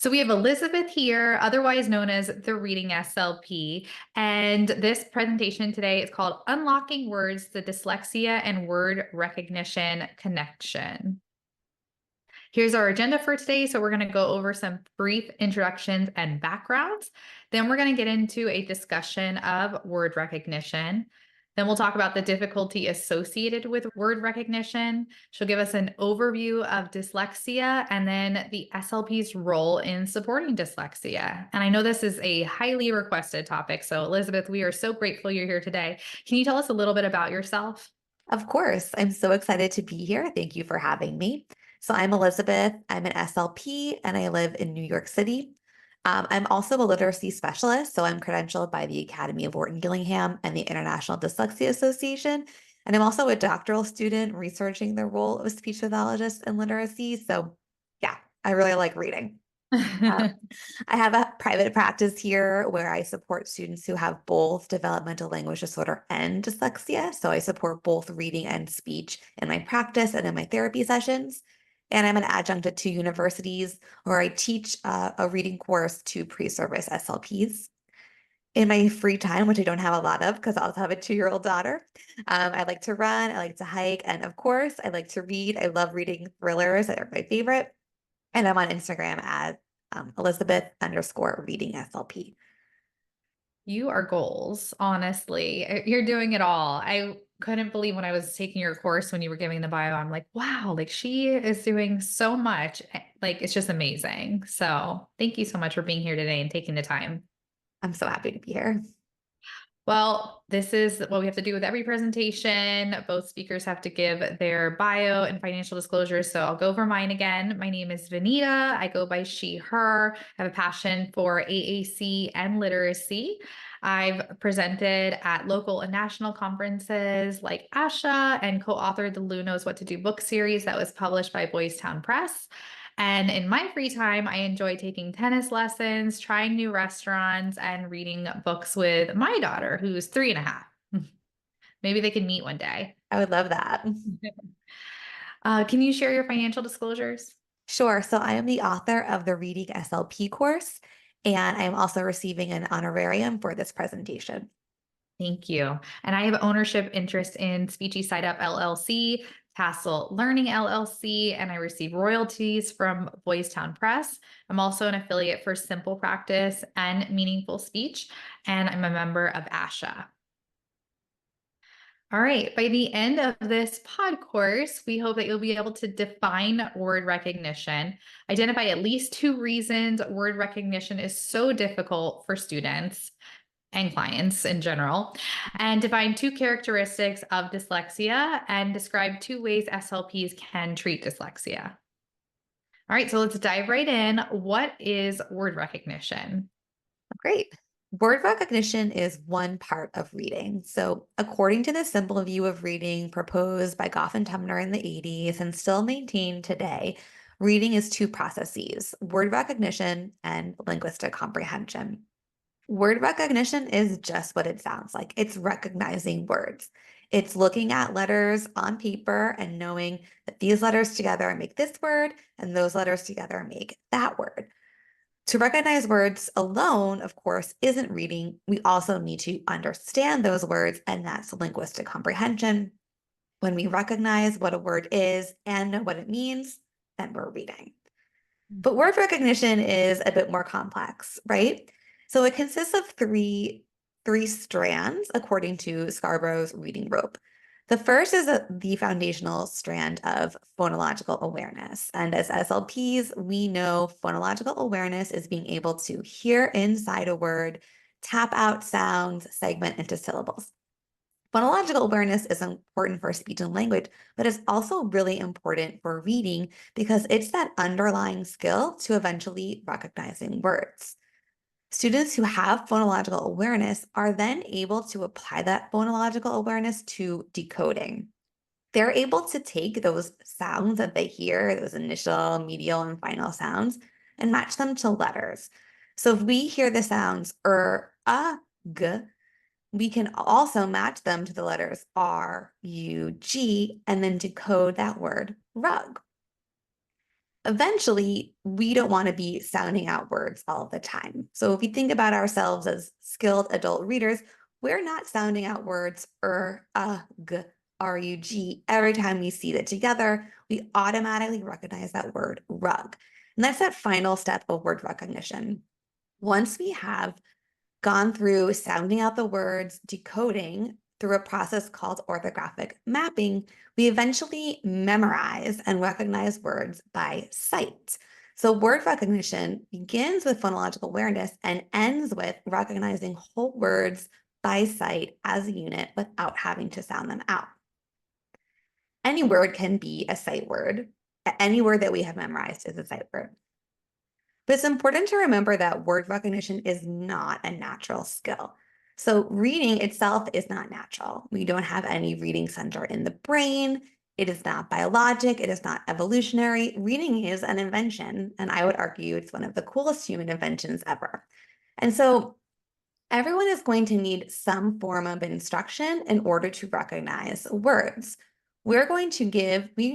So we have Elizabeth here, otherwise known as the Reading SLP. And this presentation today is called Unlocking Words, the Dyslexia and Word Recognition Connection. Here's our agenda for today. So we're going to go over some brief introductions and backgrounds. Then we're going to get into a discussion of word recognition. Then we'll talk about the difficulty associated with word recognition. She'll give us an overview of dyslexia and then the SLP's role in supporting dyslexia. And I know this is a highly requested topic. So Elizabeth, we are so grateful you're here today. Can you tell us a little bit about yourself? Of course. I'm so excited to be here. Thank you for having me. So I'm Elizabeth. I'm an SLP and I live in New York City. I'm also a literacy specialist. So I'm credentialed by the Academy of Wharton Gillingham and the International Dyslexia Association. And I'm also a doctoral student researching the role of speech pathologists in literacy. So yeah, I really like reading. Um, I have a private practice here where I support students who have both developmental language disorder and dyslexia. So I support both reading and speech in my practice and in my therapy sessions. And I'm an adjunct at two universities where I teach a reading course to pre-service SLPs. In my free time, which I don't have a lot of because I also have a 2-year-old daughter, I like to run, I like to hike, and of course, I like to read. I love reading thrillers that are my favorite. And I'm on Instagram at Elizabeth_reading SLP. You are goals, honestly. You're doing it all. I couldn't believe when I was taking your course when you were giving the bio. I'm like, wow, like she is doing so much. Like it's just amazing. So thank you so much for being here today and taking the time. I'm so happy to be here. Well, this is what we have to do with every presentation. Both speakers have to give their bio and financial disclosures. So I'll go over mine again. My name is Vanita. I go by she, her. I have a passion for AAC and literacy. I've presented at local and national conferences like ASHA and co-authored the Lou Knows What to Do book series that was published by Boys Town Press. And in my free time, I enjoy taking tennis lessons, trying new restaurants, and reading books with my daughter, who's 3.5. Maybe they can meet one day. I would love that. Can you share your financial disclosures? Sure. So I am the author of the Reading SLP course, and I am also receiving an honorarium for this presentation. Thank you. And I have ownership interest in Speechy Side Up LLC, Tassel Learning LLC, and I receive royalties from Boys Town Press. I'm also an affiliate for Simple Practice and Meaningful Speech, and I'm a member of ASHA. All right, by the end of this pod course, we hope that you'll be able to define word recognition, identify at least 2 reasons word recognition is so difficult for students and clients in general, and define 2 characteristics of dyslexia and describe 2 ways SLPs can treat dyslexia. All right, so let's dive right in. What is word recognition? Great. Word recognition is one part of reading. So, according to the simple view of reading proposed by Goff and Tumner in the 80s and still maintained today, reading is 2 processes: word recognition and linguistic comprehension. Word recognition is just what it sounds like. It's recognizing words. It's looking at letters on paper and knowing that these letters together make this word and those letters together make that word. To recognize words alone, of course, isn't reading. We also need to understand those words, and that's linguistic comprehension. When we recognize what a word is and know what it means, then we're reading. But word recognition is a bit more complex, right? So it consists of three strands, according to Scarborough's reading rope. The first is the foundational strand of phonological awareness. And as SLPs, we know phonological awareness is being able to hear inside a word, tap out sounds, segment into syllables. Phonological awareness is important for speech and language, but it's also really important for reading because it's that underlying skill to eventually recognizing words. Students who have phonological awareness are then able to apply that phonological awareness to decoding. They're able to take those sounds that they hear, those initial, medial, and final sounds, and match them to letters. So if we hear the sounds g, we can also match them to the letters R, U, G, and then decode that word rug. Eventually, we don't want to be sounding out words all the time. So if we think about ourselves as skilled adult readers, we're not sounding out words g, rug every time we see it together. We automatically recognize that word rug. And that's that final step of word recognition. Once we have gone through sounding out the words, decoding through a process called orthographic mapping, we eventually memorize and recognize words by sight. So word recognition begins with phonological awareness and ends with recognizing whole words by sight as a unit without having to sound them out. Any word can be a sight word. Any word that we have memorized is a sight word. But it's important to remember that word recognition is not a natural skill. So reading itself is not natural. We don't have any reading center in the brain. It is not biologic. It is not evolutionary. Reading is an invention, and I would argue it's one of the coolest human inventions ever. And so everyone is going to need some form of instruction in order to recognize words. We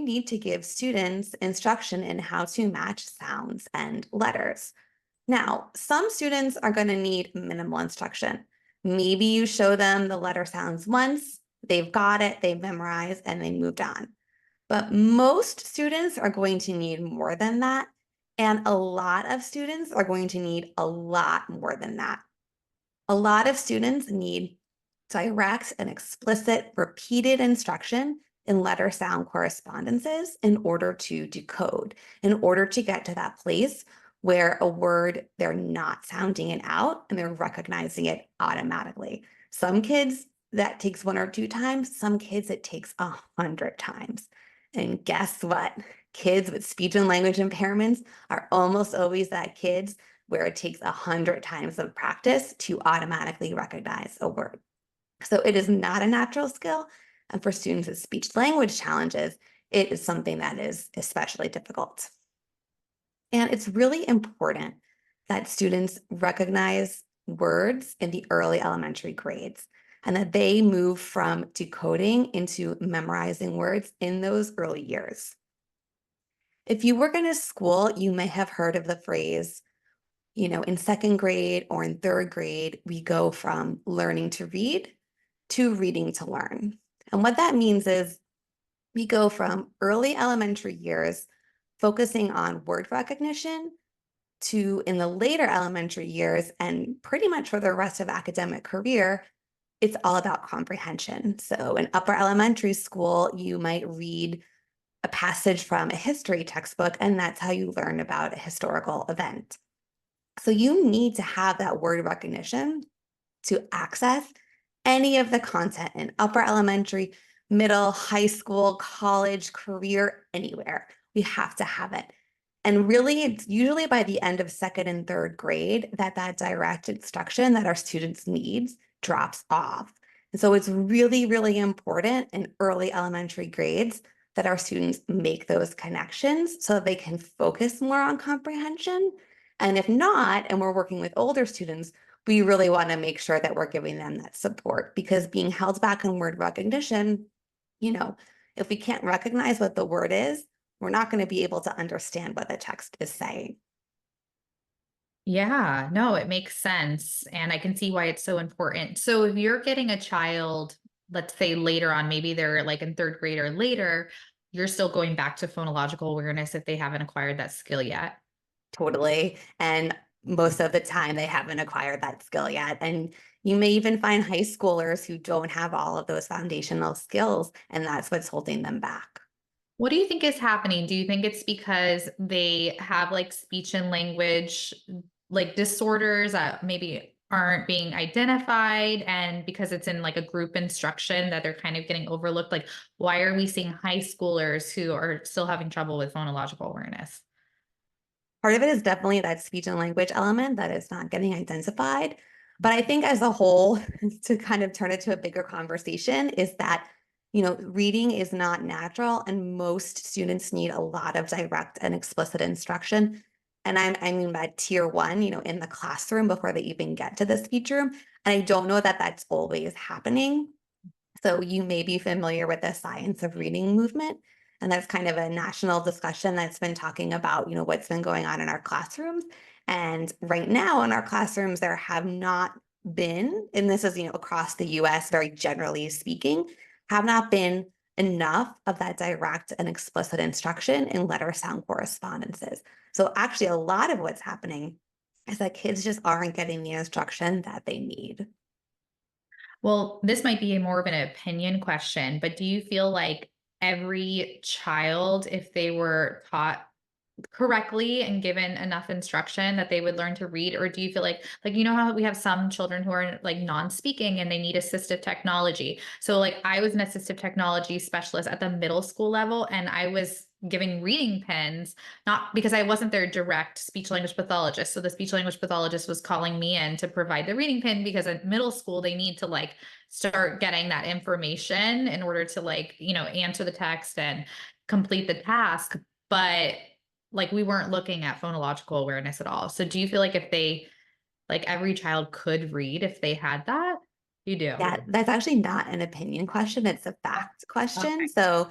need to give students instruction in how to match sounds and letters. Now, some students are going to need minimal instruction. Maybe you show them the letter sounds once, they've got it, they've memorized, and they moved on. But most students are going to need more than that. And a lot of students are going to need a lot more than that. A lot of students need direct and explicit repeated instruction in letter sound correspondences in order to decode, in order to get to that place where a word, they're not sounding it out and they're recognizing it automatically. Some kids, that takes 1 or 2 times. Some kids, it takes 100 times. And guess what? Kids with speech and language impairments are almost always that kids where it takes 100 times of practice to automatically recognize a word. So it is not a natural skill. And for students with speech language challenges, it is something that is especially difficult. And it's really important that students recognize words in the early elementary grades and that they move from decoding into memorizing words in those early years. If you work in a school, you may have heard of the phrase, in 2nd grade or in 3rd grade, we go from learning to read to reading to learn. And what that means is we go from early elementary years focusing on word recognition to in the later elementary years and pretty much for the rest of academic career, it's all about comprehension. So in upper elementary school, you might read a passage from a history textbook, and that's how you learn about a historical event. So you need to have that word recognition to access any of the content in upper elementary, middle, high school, college, career, anywhere. We have to have it. And really, it's usually by the end of 2nd and 3rd grade that direct instruction that our students need drops off. And so it's really, really important in early elementary grades that our students make those connections so they can focus more on comprehension. And if not, and we're working with older students, we really want to make sure that we're giving them that support because being held back in word recognition, if we can't recognize what the word is, we're not going to be able to understand what the text is saying. Yeah, no, it makes sense. And I can see why it's so important. So if you're getting a child, let's say later on, maybe they're like in 3rd grade or later, you're still going back to phonological awareness if they haven't acquired that skill yet. Totally. And most of the time, they haven't acquired that skill yet. And you may even find high schoolers who don't have all of those foundational skills, and that's what's holding them back. What do you think is happening? Do you think it's because they have like speech and language like disorders that maybe aren't being identified and because it's in like a group instruction that they're kind of getting overlooked? Like, why are we seeing high schoolers who are still having trouble with phonological awareness? Part of it is definitely that speech and language element that is not getting identified. But I think as a whole, to kind of turn it to a bigger conversation, is that, reading is not natural and most students need a lot of direct and explicit instruction. And I mean by tier 1, in the classroom before they even get to the speech room. And I don't know that that's always happening. So you may be familiar with the science of reading movement. And that's kind of a national discussion that's been talking about, what's been going on in our classrooms. And right now in our classrooms, there have not been, and this is, across the US, very generally speaking, have not been enough of that direct and explicit instruction in letter sound correspondences. So actually, a lot of what's happening is that kids just aren't getting the instruction that they need. Well, this might be more of an opinion question, but do you feel like every child, if they were taught correctly and given enough instruction that they would learn to read? Or do you feel like how we have some children who are like non-speaking and they need assistive technology? So like I was an assistive technology specialist at the middle school level, and I was giving reading pens, not because I wasn't their direct speech language pathologist. So the speech language pathologist was calling me in to provide the reading pen because at middle school they need to like start getting that information in order to answer the text and complete the task. But like we weren't looking at phonological awareness at all. So do you feel like if they like every child could read if they had that? You do. Yeah, that's actually not an opinion question. It's a fact question. Okay. So,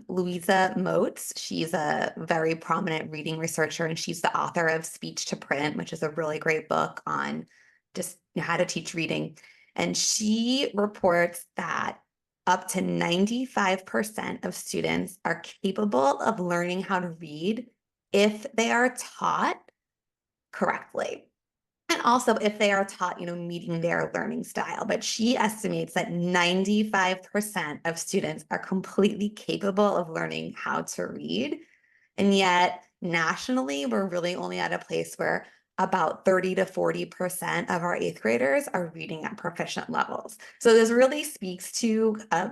Louisa Moats, she's a very prominent reading researcher, and she's the author of Speech to Print, which is a really great book on just how to teach reading. And she reports that up to 95% of students are capable of learning how to read if they are taught correctly. And also if they are taught, meeting their learning style. But she estimates that 95% of students are completely capable of learning how to read. And yet nationally, we're really only at a place where about 30 to 40% of our eighth graders are reading at proficient levels. So this really speaks to a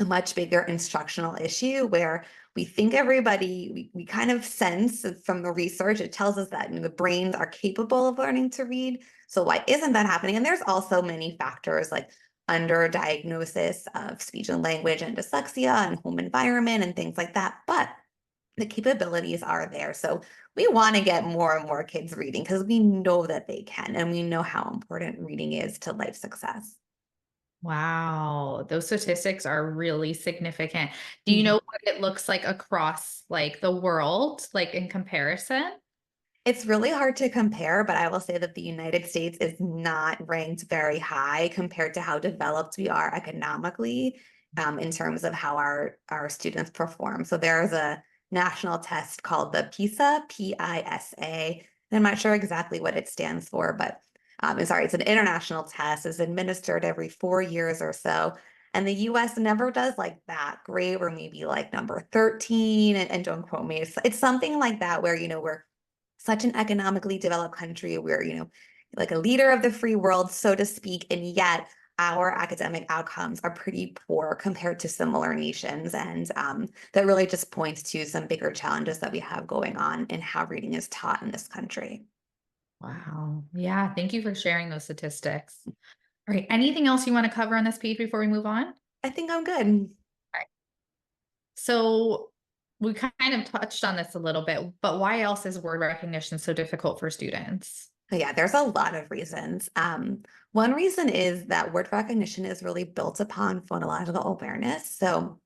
much bigger instructional issue where we think we kind of sense from the research, it tells us that the brains are capable of learning to read. So why isn't that happening? And there's also many factors like underdiagnosis of speech and language and dyslexia and home environment and things like that. But the capabilities are there. So we want to get more and more kids reading because we know that they can, and we know how important reading is to life success. Wow, those statistics are really significant. Do you Mhm. know what it looks like across like the world, like in comparison? It's really hard to compare, but I will say that the United States is not ranked very high compared to how developed we are economically, in terms of how our students perform. So there's a national test called the PISA, PISA. And I'm not sure exactly what it stands for, but I'm sorry, it's an international test. It's administered every 4 years or so. And the US never does like that great. We're maybe like number 13, and don't quote me. It's something like that where, we're such an economically developed country. We're, like a leader of the free world, so to speak, and yet our academic outcomes are pretty poor compared to similar nations. And that really just points to some bigger challenges that we have going on in how reading is taught in this country. Wow. Yeah, thank you for sharing those statistics. All right, anything else you want to cover on this page before we move on? All I think I'm good. right. So we kind of touched on this a little bit, but why else is word recognition so difficult for students? So yeah, there's a lot of reasons. One reason is that word recognition is really built upon phonological awareness. So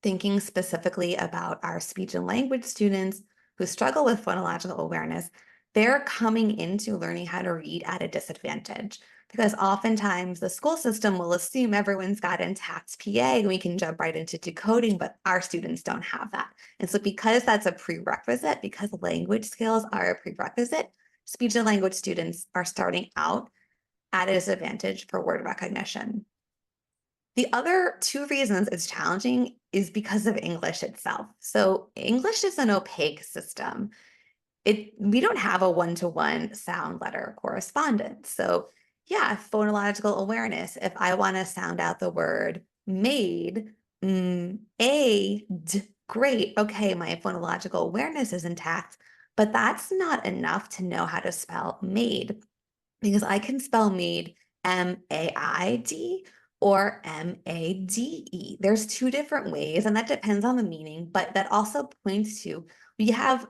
thinking specifically about our speech and language students who struggle with phonological awareness, they're coming into learning how to read at a disadvantage because oftentimes the school system will assume everyone's got intact PA and we can jump right into decoding, but our students don't have that. And so because that's a prerequisite, because language skills are a prerequisite, speech and language students are starting out at a disadvantage for word recognition. The other two reasons it's challenging is because of English itself. So English is an opaque system. We don't have a one-to-one sound letter correspondence. So yeah, phonological awareness. If I want to sound out the word made, great. Okay, my phonological awareness is intact, but that's not enough to know how to spell made because I can spell made MAID or MADE. There's two different ways, and that depends on the meaning, but that also points to we have,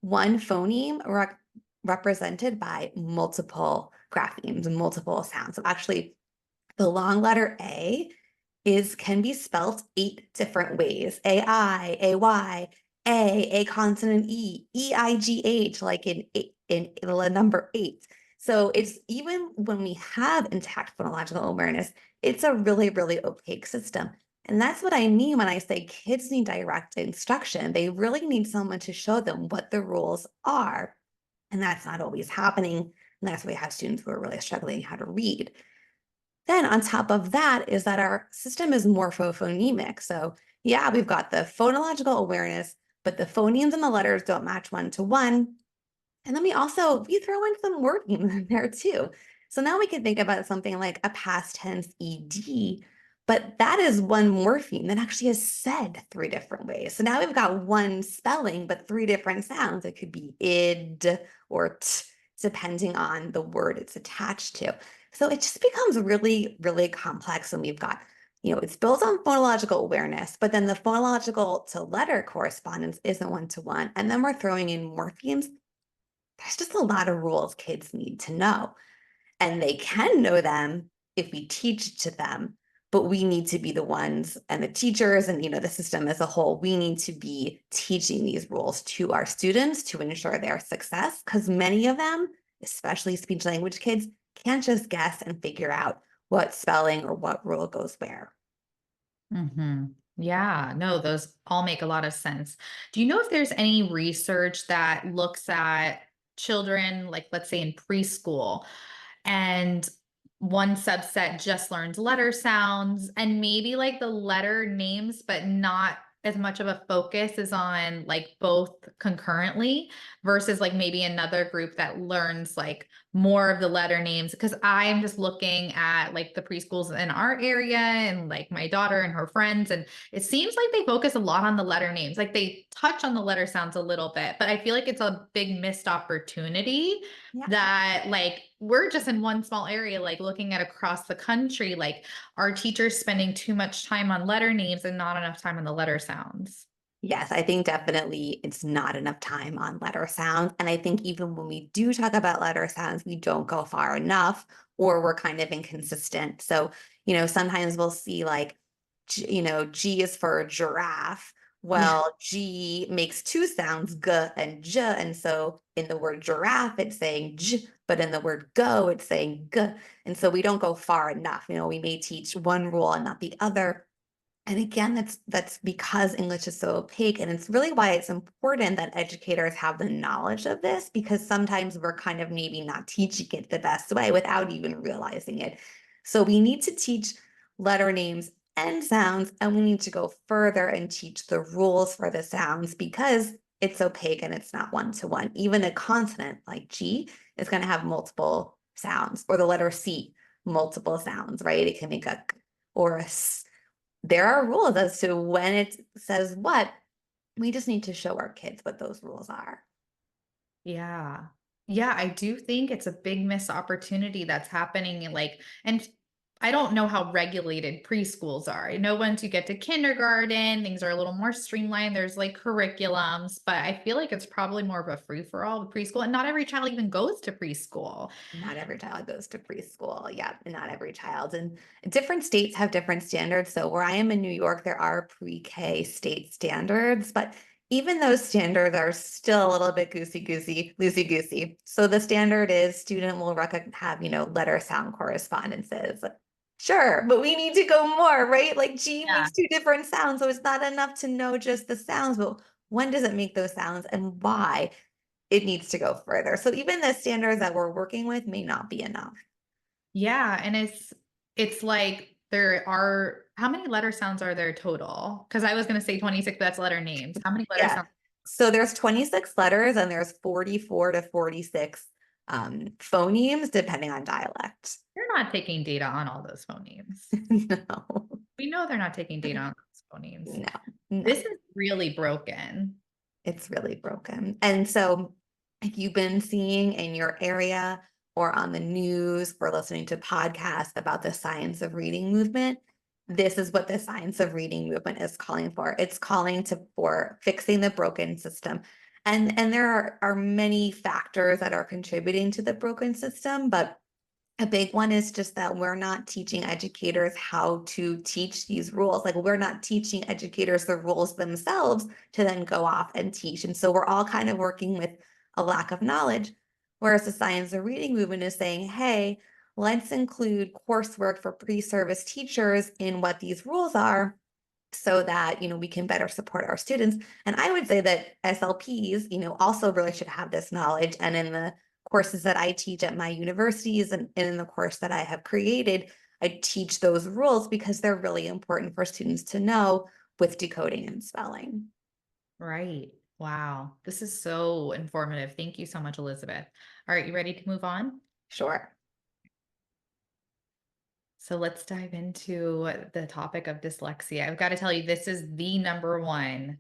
one phoneme represented by multiple graphemes, multiple sounds. So actually, the long letter A can be spelt 8 different ways. A-I, A-Y, A consonant E, E-I-G-H, like in the number 8. So it's even when we have intact phonological awareness, it's a really, really opaque system. And that's what I mean when I say kids need direct instruction. They really need someone to show them what the rules are. And that's not always happening. And that's why we have students who are really struggling how to read. Then on top of that is that our system is morphophonemic. So yeah, we've got the phonological awareness, but the phonemes and the letters don't match one to one. And then we throw in some wording in there too. So now we can think about something like a past tense ed, but that is one morpheme that actually is said 3 different ways. So now we've got one spelling, but 3 different sounds. It could be id or t, depending on the word it's attached to. So it just becomes really, really complex when we've got, it's built on phonological awareness, but then the phonological to letter correspondence isn't one-to-one. And then we're throwing in morphemes. There's just a lot of rules kids need to know. And they can know them if we teach to them, but we need to be the ones, and the teachers and the system as a whole, we need to be teaching these rules to our students to ensure their success, because many of them, especially speech language kids, can't just guess and figure out what spelling or what rule goes where. Yeah, no, those all make a lot of sense. Do you know if there's any research that looks at children, like let's say in preschool, and one subset just learns letter sounds and maybe like the letter names, but not as much of a focus is on like both concurrently versus like maybe another group that learns like more of the letter names? Because I'm just looking at like the preschools in our area and like my daughter and her friends, and it seems like they focus a lot on the letter names. Like they touch on the letter sounds a little bit, but I feel like it's a big missed opportunity Yeah. that like we're just in one small area, like looking at across the country, like our teachers spending too much time on letter names and not enough time on the letter sounds. Yes, I think definitely it's not enough time on letter sounds. And I think even when we do talk about letter sounds, we don't go far enough, or we're kind of inconsistent. So, sometimes we'll see like, G is for giraffe. Yeah. Well, G makes 2 sounds, g and j. And so in the word giraffe, it's saying j, but in the word go, it's saying g. And so we don't go far enough. We may teach one rule and not the other. And again, that's because English is so opaque, and it's really why it's important that educators have the knowledge of this, because sometimes we're kind of maybe not teaching it the best way without even realizing it. So we need to teach letter names and sounds, and we need to go further and teach the rules for the sounds because it's opaque and it's not one-to-one. Even a consonant like G is going to have multiple sounds, or the letter C, multiple sounds, right? It can make a k or a s. There are rules as to when it says what. We just need to show our kids what those rules are. Yeah. Yeah, I do think it's a big missed opportunity that's happening in like, and I don't know how regulated preschools are. I know once you get to kindergarten, things are a little more streamlined. There's like curriculums, but I feel like it's probably more of a free for all with preschool. And not every child even goes to preschool. Not every child goes to preschool. Yeah, not every child. And different states have different standards. So where I am in New York, there are pre-K state standards, but even those standards are still a little bit loosey-goosey. So the standard is student will have, letter sound correspondences. Sure, but we need to go more, right? Like G Yeah. makes 2 different sounds, so it's not enough to know just the sounds, but when does it make those sounds and why? It needs to go further. So even the standards that we're working with may not be enough. Yeah. And it's like there are how many letter sounds are there total? Because I was gonna say 26, but that's letter names. How many letter Yeah. sounds? So there's 26 letters and there's 44 to 46 phonemes depending on dialect. They're not taking data on all those phonemes. No, We know they're not taking data on those phonemes. no, no. This is really broken. It's really broken. And so if you've been seeing in your area or on the news or listening to podcasts about the science of reading movement, this is what the science of reading movement is calling for. It's calling for fixing the broken system. And there are many factors that are contributing to the broken system, but A big one is just that we're not teaching educators how to teach these rules. Like, we're not teaching educators the rules themselves to then go off and teach. And so we're all kind of working with a lack of knowledge. Whereas the science of reading movement is saying, hey, let's include coursework for pre-service teachers in what these rules are so that we can better support our students. And I would say that SLPs also really should have this knowledge. And in the courses that I teach at my universities and in the course that I have created, I teach those rules because they're really important for students to know with decoding and spelling. Right. Wow. This is so informative. Thank you so much, Elizabeth. All right, you ready to move on? Sure. So let's dive into the topic of dyslexia. I've got to tell you, this is the number one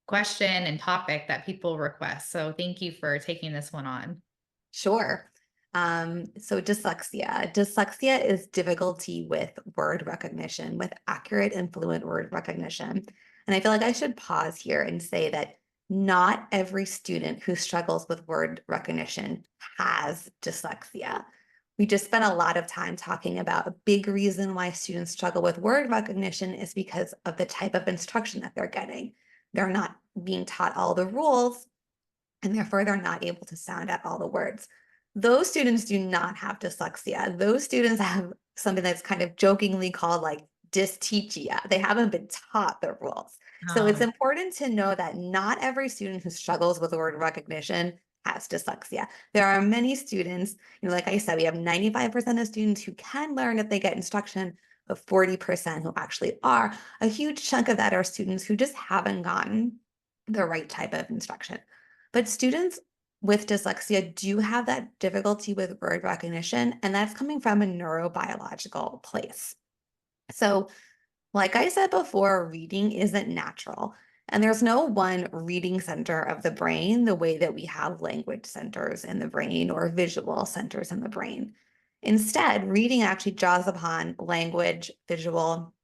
question and topic that people request. So thank you for taking this one on. Sure. So dyslexia. Dyslexia is difficulty with word recognition, with accurate and fluent word recognition. And I feel like I should pause here and say that not every student who struggles with word recognition has dyslexia. We just spent a lot of time talking about a big reason why students struggle with word recognition is because of the type of instruction that they're getting. They're not being taught all the rules and therefore they're not able to sound out all the words. Those students do not have dyslexia. Those students have something that's kind of jokingly called like dystechia. They haven't been taught the rules. So it's Um, important to know that not every student who struggles with word recognition has dyslexia. There are many students, like I said, we have 95% of students who can learn if they get instruction, but 40% who actually are. A huge chunk of that are students who just haven't gotten the right type of instruction. But students with dyslexia do have that difficulty with word recognition, and that's coming from a neurobiological place. So, like I said before, reading isn't natural. And there's no one reading center of the brain the way that we have language centers in the brain or visual centers in the brain. Instead, reading actually draws upon language, visual,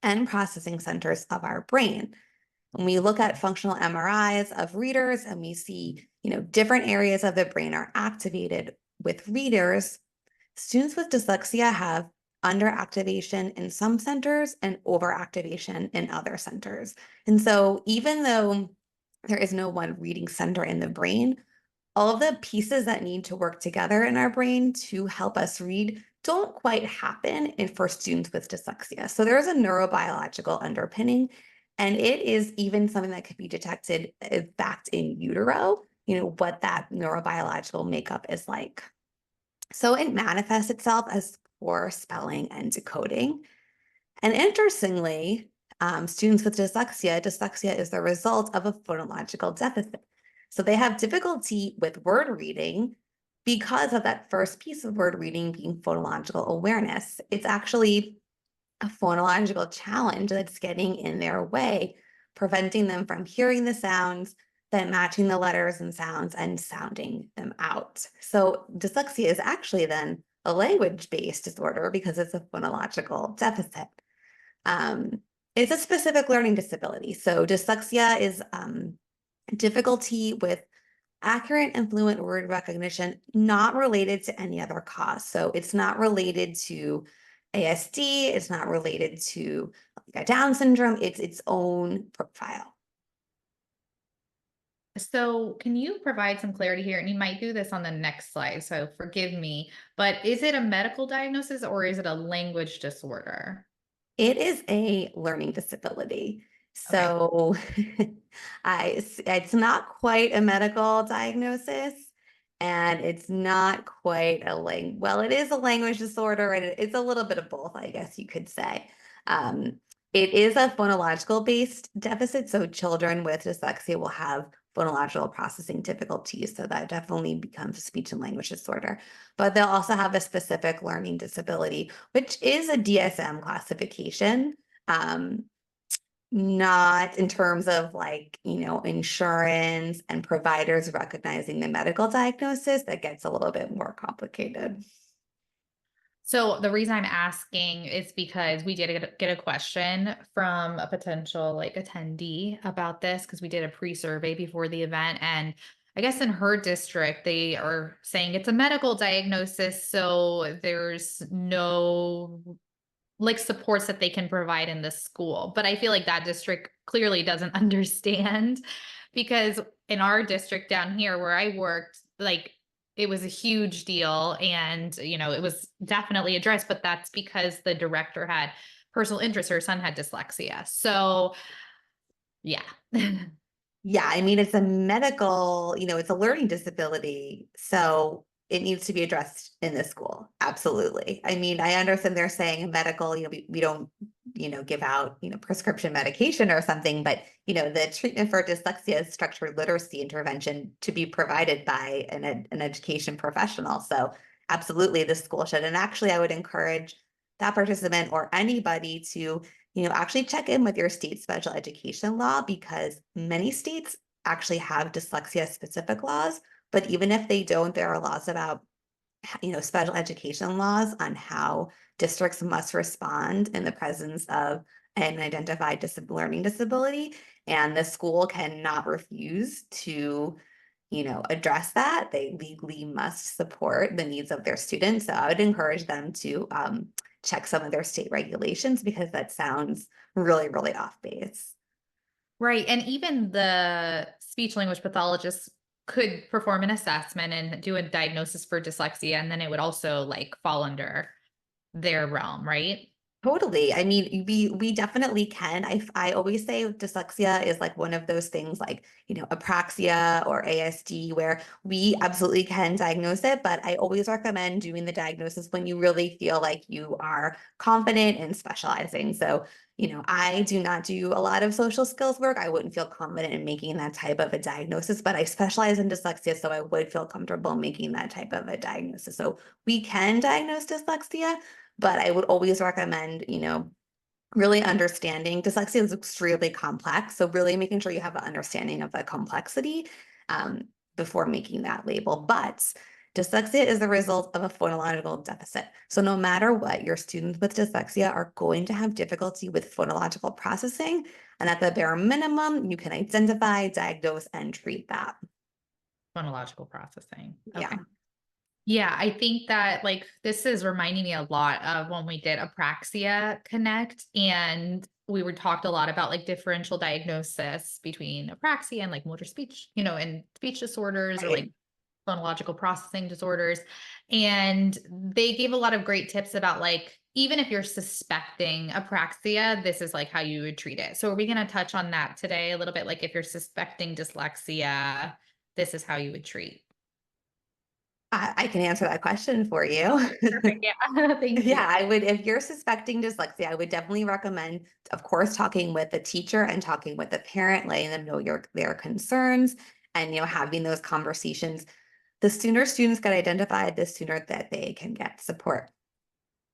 and processing centers of our brain. When we look at functional MRIs of readers and we see, different areas of the brain are activated with readers, students with dyslexia have underactivation in some centers and overactivation in other centers. And so even though there is no one reading center in the brain, all of the pieces that need to work together in our brain to help us read don't quite happen for students with dyslexia. So there's a neurobiological underpinning, and it is even something that could be detected back in utero, what that neurobiological makeup is like. So it manifests itself as poor spelling and decoding. And interestingly, students with dyslexia is the result of a phonological deficit. So they have difficulty with word reading because of that first piece of word reading being phonological awareness. It's actually a phonological challenge that's getting in their way, preventing them from hearing the sounds, then matching the letters and sounds and sounding them out. So dyslexia is actually then a language-based disorder because it's a phonological deficit. Um, it's a specific learning disability. So dyslexia is difficulty with accurate and fluent word recognition, not related to any other cause. So it's not related to ASD. It's not related to like a Down syndrome. It's its own profile. so can you provide some clarity here? And you might do this on the next slide, so forgive me, but is it a medical diagnosis or is it a language disorder? It is a learning disability. Okay. So it's not quite a medical diagnosis and it's not quite well, it is a language disorder and it's a little bit of both, I guess you could say. Um, it is a phonological based deficit. So children with dyslexia will have phonological processing difficulties. So that definitely becomes a speech and language disorder. But they'll also have a specific learning disability, which is a DSM classification. Um, Not in terms of like, insurance and providers recognizing the medical diagnosis, that gets a little bit more complicated. So the reason I'm asking is because we did get a question from a potential like attendee about this because we did a pre-survey before the event, and I guess in her district, they are saying it's a medical diagnosis. So there's no like supports that they can provide in the school. But I feel like that district clearly doesn't understand because in our district down here where I worked, like it was a huge deal and it was definitely addressed, but that's because the director had personal interest. Her son had dyslexia. So yeah. Yeah, I mean, it's a medical, it's a learning disability. So it needs to be addressed in the school. Absolutely. I mean, I understand they're saying medical, we don't, give out, prescription medication or something, but, the treatment for dyslexia is structured literacy intervention to be provided by an education professional. So absolutely, the school should. And actually, I would encourage that participant or anybody to actually check in with your state special education law because many states actually have dyslexia specific laws. But even if they don't, there are laws about, special education laws on how districts must respond in the presence of an identified learning disability. And the school cannot refuse to address that. They legally must support the needs of their students. So I would encourage them to check some of their state regulations because that sounds really, really off base. Right. And even the speech language pathologist could perform an assessment and do a diagnosis for dyslexia. And then it would also like fall under their realm, right? Totally. I mean, we definitely can. I always say dyslexia is like one of those things like, apraxia or ASD where we absolutely can diagnose it, but I always recommend doing the diagnosis when you really feel like you are confident in specializing. So, I do not do a lot of social skills work. I wouldn't feel confident in making that type of a diagnosis, but I specialize in dyslexia, so I would feel comfortable making that type of a diagnosis. So we can diagnose dyslexia, but I would always recommend, really understanding dyslexia is extremely complex. So really making sure you have an understanding of the complexity before making that label. But dyslexia is the result of a phonological deficit. So no matter what, your students with dyslexia are going to have difficulty with phonological processing. And at the bare minimum, you can identify, diagnose, and treat that. Phonological processing. Yeah. Okay. Yeah, I think that like this is reminding me a lot of when we did Apraxia Connect and we were talked a lot about like differential diagnosis between apraxia and like motor speech, and speech disorders or Right. like phonological processing disorders. And they gave a lot of great tips about like, even if you're suspecting apraxia, this is like how you would treat it. So are we going to touch on that today a little bit? Like if you're suspecting dyslexia, this is how you would treat. I can answer that question for you. Perfect. Yeah. Thank you. Yeah, I would, if you're suspecting dyslexia, I would definitely recommend, of course, talking with the teacher and talking with the parent, letting them know their concerns and, having those conversations. The sooner students get identified, the sooner that they can get support.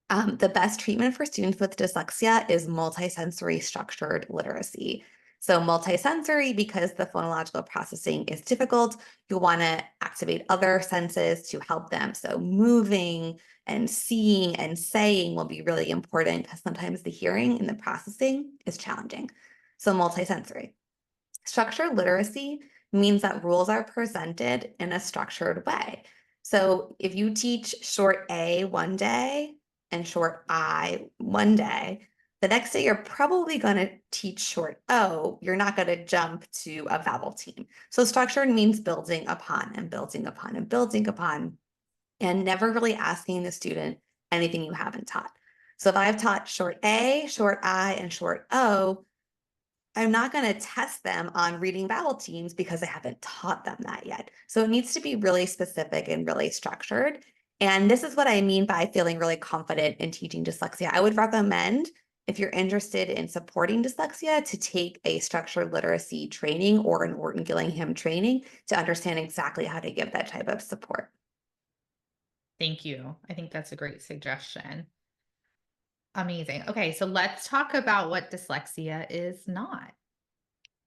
The best treatment for students with dyslexia is multisensory structured literacy. So multisensory, because the phonological processing is difficult, you'll want to activate other senses to help them. So moving and seeing and saying will be really important because sometimes the hearing and the processing is challenging. So multisensory. Structured literacy means that rules are presented in a structured way. So if you teach short A one day and short I one day, the next day you're probably going to teach short O. You're not going to jump to a vowel team. So structured means building upon and building upon and building upon and never really asking the student anything you haven't taught. So if I've taught short A, short I, and short O, I'm not going to test them on reading vowel teams because I haven't taught them that yet. So it needs to be really specific and really structured. And this is what I mean by feeling really confident in teaching dyslexia. I would recommend, if you're interested in supporting dyslexia, to take a structured literacy training or an Orton Gillingham training to understand exactly how to give that type of support. Thank you. I think that's a great suggestion. Amazing. Okay, so let's talk about what dyslexia is not.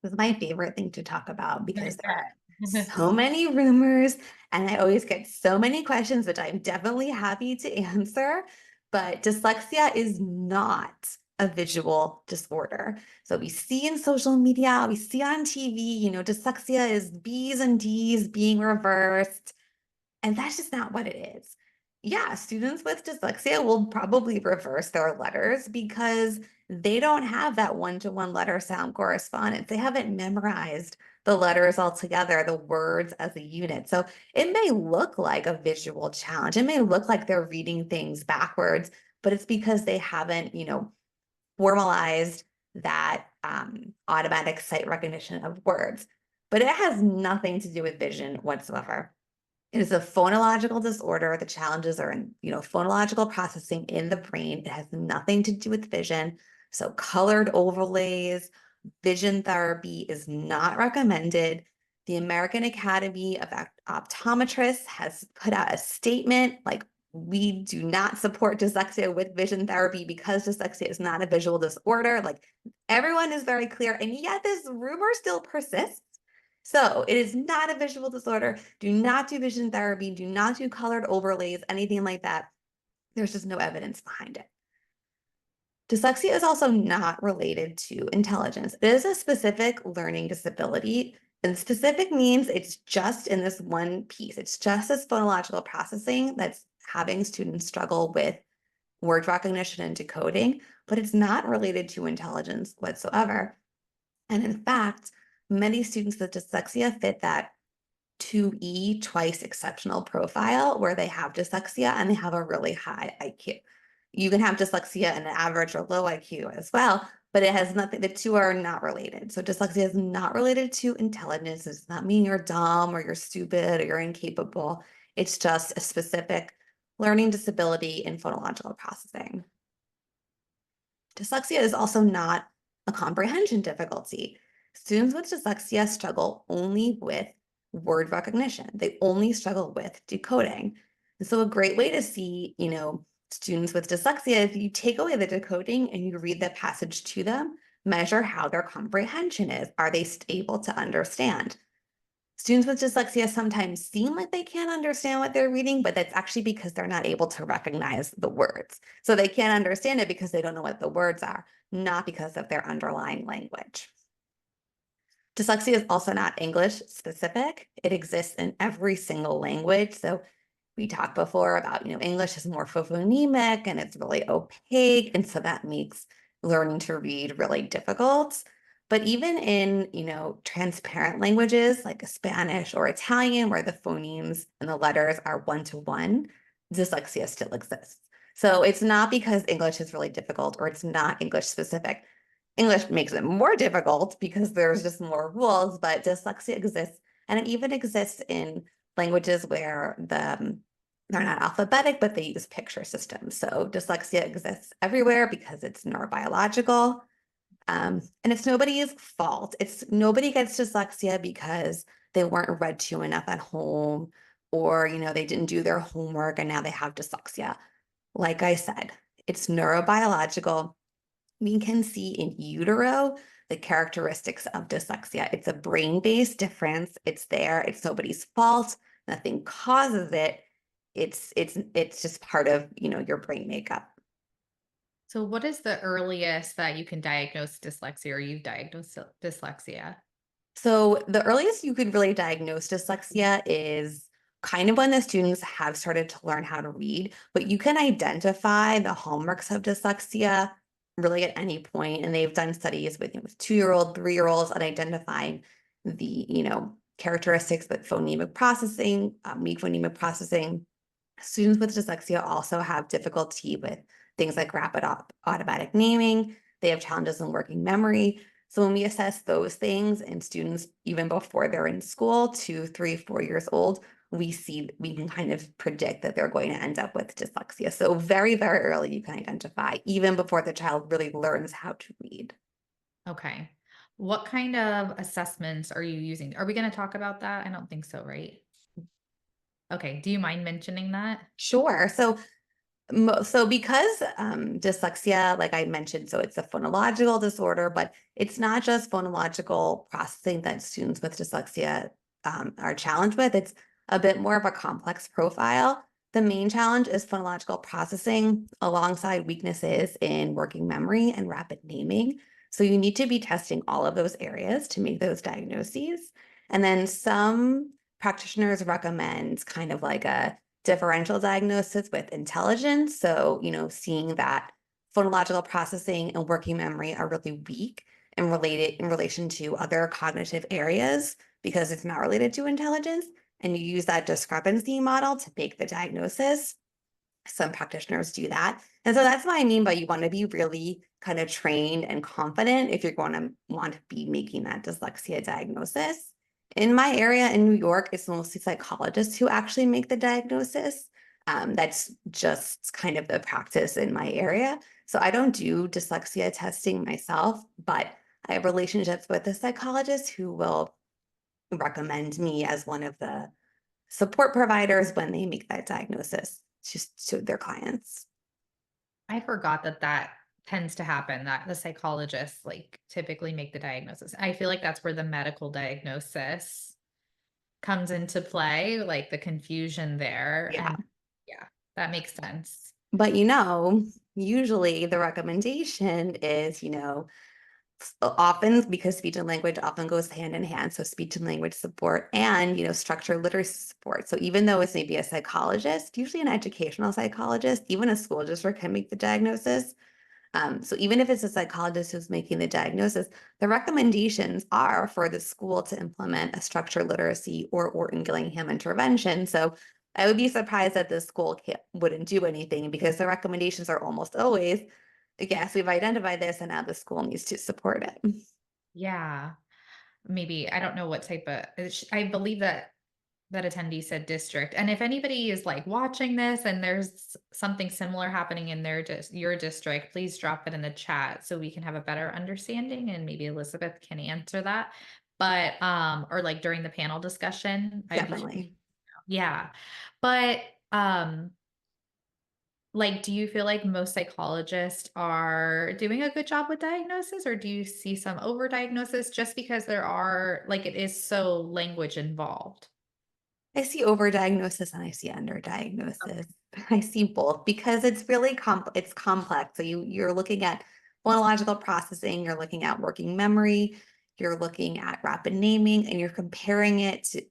This is my favorite thing to talk about I because there are bet. so many rumors and I always get so many questions, which I'm definitely happy to answer. But dyslexia is not a visual disorder. So we see in social media, we see on TV, dyslexia is B's and D's being reversed. And that's just not what it is. Yeah, students with dyslexia will probably reverse their letters because they don't have that one-to-one letter sound correspondence. They haven't memorized the letters all together, the words as a unit. So it may look like a visual challenge. It may look like they're reading things backwards, but it's because they haven't, formalized that automatic sight recognition of words. But it has nothing to do with vision whatsoever. It is a phonological disorder. The challenges are in, phonological processing in the brain. It has nothing to do with vision. So colored overlays, vision therapy is not recommended. The American Academy of Optometrists has put out a statement like, we do not support dyslexia with vision therapy because dyslexia is not a visual disorder. Like, everyone is very clear, and yet this rumor still persists. So it is not a visual disorder. Do not do vision therapy. Do not do colored overlays, anything like that. There's just no evidence behind it. Dyslexia is also not related to intelligence. It is a specific learning disability. And specific means it's just in this one piece. It's just this phonological processing that's having students struggle with word recognition and decoding, but it's not related to intelligence whatsoever. And in fact, many students with dyslexia fit that 2E twice exceptional profile where they have dyslexia and they have a really high IQ. You can have dyslexia and an average or low IQ as well, but it has nothing, the two are not related. So dyslexia is not related to intelligence. It does not mean you're dumb or you're stupid or you're incapable. It's just a specific learning disability in phonological processing. Dyslexia is also not a comprehension difficulty. Students with dyslexia struggle only with word recognition. They only struggle with decoding. And so a great way to see, students with dyslexia, if you take away the decoding and you read the passage to them, measure how their comprehension is. Are they able to understand? Students with dyslexia sometimes seem like they can't understand what they're reading, but that's actually because they're not able to recognize the words. So they can't understand it because they don't know what the words are, not because of their underlying language. Dyslexia is also not English specific. It exists in every single language. So we talked before about, English is morphophonemic and it's really opaque. And so that makes learning to read really difficult. But even in, transparent languages like Spanish or Italian, where the phonemes and the letters are one-to-one, dyslexia still exists. So it's not because English is really difficult or it's not English specific. English makes it more difficult because there's just more rules, but dyslexia exists. And it even exists in languages where they're not alphabetic, but they use picture systems. So dyslexia exists everywhere because it's neurobiological. And it's nobody's fault. Nobody gets dyslexia because they weren't read to enough at home, or they didn't do their homework and now they have dyslexia. Like I said, it's neurobiological. We can see in utero the characteristics of dyslexia. It's a brain-based difference. It's there. It's nobody's fault. Nothing causes it. It's just part of your brain makeup. So what is the earliest that you can diagnose dyslexia or you've diagnosed dyslexia? So the earliest you could really diagnose dyslexia is kind of when the students have started to learn how to read, but you can identify the hallmarks of dyslexia really at any point. And they've done studies with, 2-year-old, 3-year-olds on identifying the, characteristics with phonemic processing, weak phonemic processing. Students with dyslexia also have difficulty with things like rapid automatic naming. They have challenges in working memory. So when we assess those things in students, even before they're in school, 2, 3, 4 years old, we can kind of predict that they're going to end up with dyslexia. So very, very early you can identify, even before the child really learns how to read. Okay. What kind of assessments are you using? Are we going to talk about that? I don't think so, right? Okay. Do you mind mentioning that? Sure. So because dyslexia, like I mentioned, so it's a phonological disorder, but it's not just phonological processing that students with dyslexia are challenged with. It's a bit more of a complex profile. The main challenge is phonological processing alongside weaknesses in working memory and rapid naming. So you need to be testing all of those areas to make those diagnoses. And then some practitioners recommend kind of like a differential diagnosis with intelligence. So, seeing that phonological processing and working memory are really weak and related in relation to other cognitive areas because it's not related to intelligence, and you use that discrepancy model to make the diagnosis. Some practitioners do that. And so that's what I mean by you want to be really kind of trained and confident if you're going to want to be making that dyslexia diagnosis. In my area in New York, it's mostly psychologists who actually make the diagnosis. That's just kind of the practice in my area. So I don't do dyslexia testing myself, but I have relationships with a psychologist who will recommend me as one of the support providers when they make that diagnosis just to their clients. I forgot that that tends to happen, that the psychologists like typically make the diagnosis. I feel like that's where the medical diagnosis comes into play, like the confusion there. Yeah. And yeah, that makes sense. But usually the recommendation is, often because speech and language often goes hand in hand. So speech and language support and, structured literacy support. So even though it's maybe a psychologist, usually an educational psychologist, even a school district can make the diagnosis. So even if it's a psychologist who's making the diagnosis, the recommendations are for the school to implement a structured literacy or Orton-Gillingham intervention. So I would be surprised that the school wouldn't do anything because the recommendations are almost always, yes, we've identified this and now the school needs to support it. Yeah. Maybe I don't know what type of I believe that that attendee said district. And if anybody is like watching this and there's something similar happening in your district, please drop it in the chat so we can have a better understanding and maybe Elizabeth can answer that. But or like during the panel discussion, I'd be Definitely. yeah. But like, do you feel like most psychologists are doing a good job with diagnosis, or do you see some overdiagnosis just because there are like it is so language involved? I see overdiagnosis and I see underdiagnosis. I see both because it's really it's complex. So you're looking at phonological processing, you're looking at working memory, you're looking at rapid naming, and you're comparing it to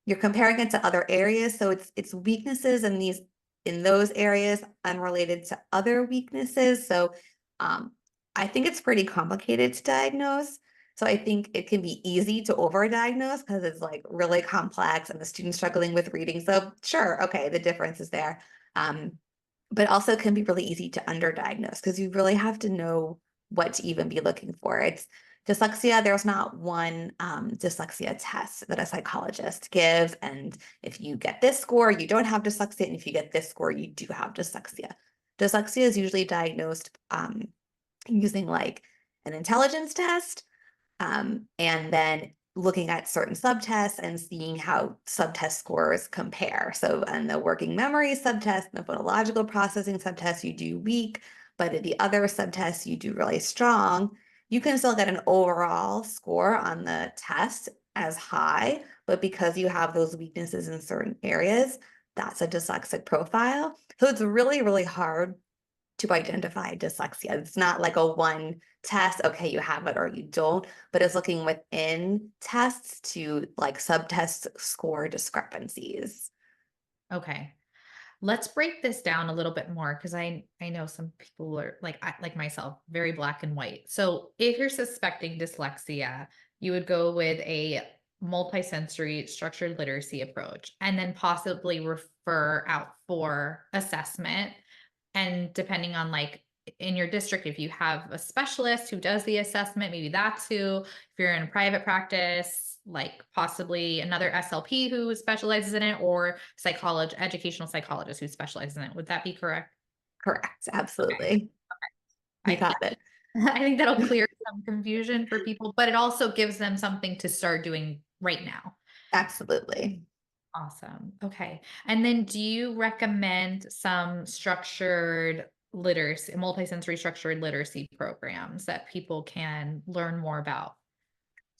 you're comparing it to other areas. So it's weaknesses in those areas unrelated to other weaknesses. So um, I think it's pretty complicated to diagnose. So I think it can be easy to overdiagnose because it's like really complex and the student's struggling with reading. So sure, okay, the difference is there. Um, but also can be really easy to underdiagnose because you really have to know what to even be looking for. It's dyslexia, there's not one dyslexia test that a psychologist gives. And if you get this score, you don't have dyslexia. And if you get this score, you do have dyslexia. Dyslexia is usually diagnosed using like an intelligence test and then looking at certain subtests and seeing how subtest scores compare. So on the working memory subtest, the phonological processing subtest, you do weak, but in the other subtests, you do really strong. You can still get an overall score on the test as high, but because you have those weaknesses in certain areas, that's a dyslexic profile. So it's really, really hard to identify dyslexia. It's not like a one test, okay, you have it or you don't, but it's looking within tests to like subtest score discrepancies. Okay. Let's break this down a little bit more because I know some people are like myself, very black and white. So if you're suspecting dyslexia, you would go with a multisensory structured literacy approach and then possibly refer out for assessment. And depending on like in your district, if you have a specialist who does the assessment, maybe that's who. If you're in private practice, like possibly another SLP who specializes in it, or educational psychologist who specializes in it. Would that be correct? Correct, Okay. absolutely. You I, got yeah, it. I think that'll clear some confusion for people, but it also gives them something to start doing right now. Absolutely. Awesome. Okay. And then do you recommend some structured literacy, multisensory structured literacy programs that people can learn more about?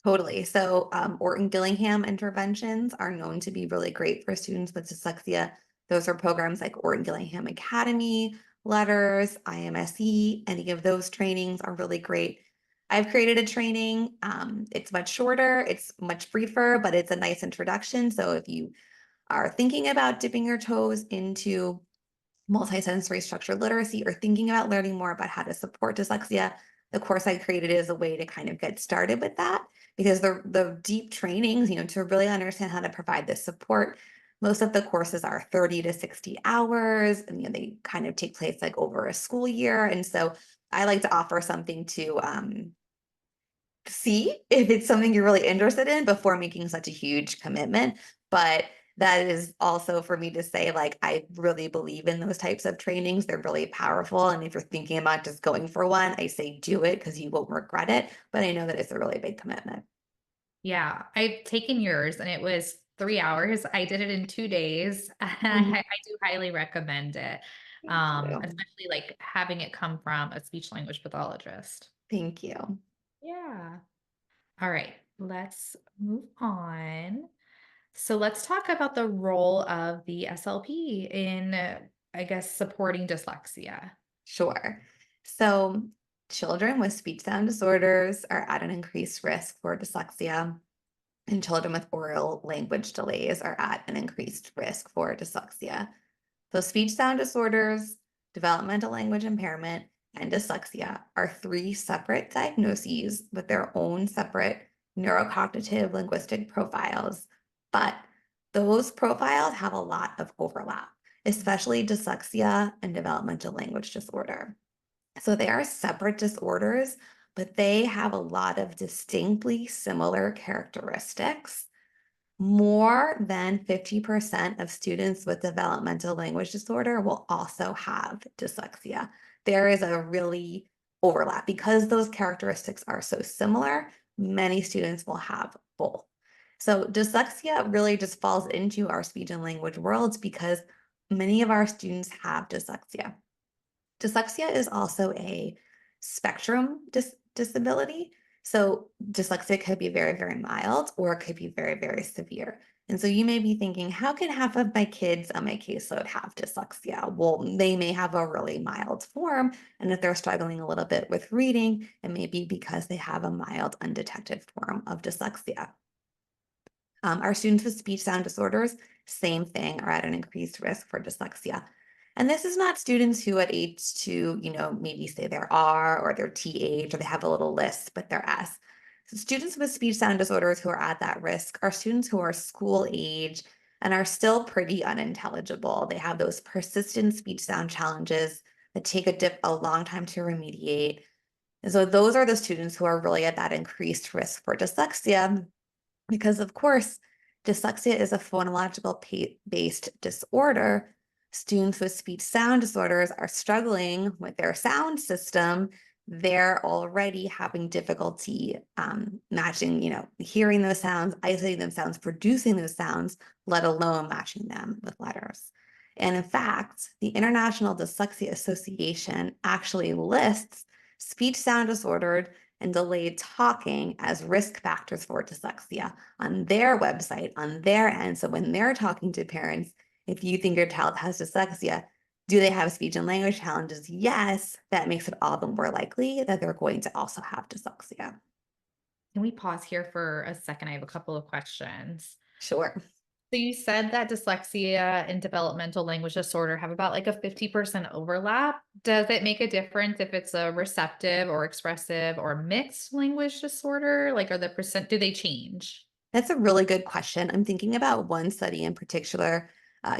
Totally. So Orton Gillingham interventions are known to be really great for students with dyslexia. Those are programs like Orton Gillingham Academy, Letters, IMSE. Any of those trainings are really great. I've created a training. It's much shorter, it's much briefer, but it's a nice introduction. So if you are thinking about dipping your toes into multisensory structured literacy or thinking about learning more about how to support dyslexia, the course I created is a way to kind of get started with that because the deep trainings, to really understand how to provide this support, most of the courses are 30 to 60 hours and they kind of take place like over a school year. And so I like to offer something to see if it's something you're really interested in before making such a huge commitment. But that is also for me to say, like, I really believe in those types of trainings. They're really powerful. And if you're thinking about just going for one, I say do it because you won't regret it. But I know that it's a really big commitment. Yeah, I've taken yours and it was 3 hours. I did it in 2 days. Mhm. I do highly recommend it. Thank you. Especially like having it come from a speech language pathologist. Thank you. Yeah. All right, let's move on. So let's talk about the role of the SLP in, I guess, supporting dyslexia. Sure. So, children with speech sound disorders are at an increased risk for dyslexia, and children with oral language delays are at an increased risk for dyslexia. So, speech sound disorders, developmental language impairment, and dyslexia are three separate diagnoses with their own separate neurocognitive linguistic profiles. But those profiles have a lot of overlap, especially dyslexia and developmental language disorder. So they are separate disorders, but they have a lot of distinctly similar characteristics. More than 50% of students with developmental language disorder will also have dyslexia. There is a really overlap because those characteristics are so similar. Many students will have both. So dyslexia really just falls into our speech and language worlds because many of our students have dyslexia. Dyslexia is also a spectrum disability. So dyslexia could be very, very mild, or it could be very, very severe. And so you may be thinking, how can half of my kids on my caseload have dyslexia? Well, they may have a really mild form. And if they're struggling a little bit with reading, it may be because they have a mild undetected form of dyslexia. Our students with speech sound disorders, same thing, are at an increased risk for dyslexia. And this is not students who at age 2, maybe say they're R or they're TH or they have a little lisp, but they're S. So students with speech sound disorders who are at that risk are students who are school age and are still pretty unintelligible. They have those persistent speech sound challenges that take a long time to remediate. And so those are the students who are really at that increased risk for dyslexia because, of course, dyslexia is a phonological based disorder. Students with speech sound disorders are struggling with their sound system. They're already having difficulty matching, hearing those sounds, isolating those sounds, producing those sounds, let alone matching them with letters. And in fact, the International Dyslexia Association actually lists speech sound disordered and delayed talking as risk factors for dyslexia on their website, on their end. So when they're talking to parents, if you think your child has dyslexia, do they have speech and language challenges? Yes, that makes it all the more likely that they're going to also have dyslexia. Can we pause here for a second? I have a couple of questions. Sure. So you said that dyslexia and developmental language disorder have about like a 50% overlap. Does it make a difference if it's a receptive or expressive or mixed language disorder? Like, are the percent, do they change? That's a really good question. I'm thinking about one study in particular,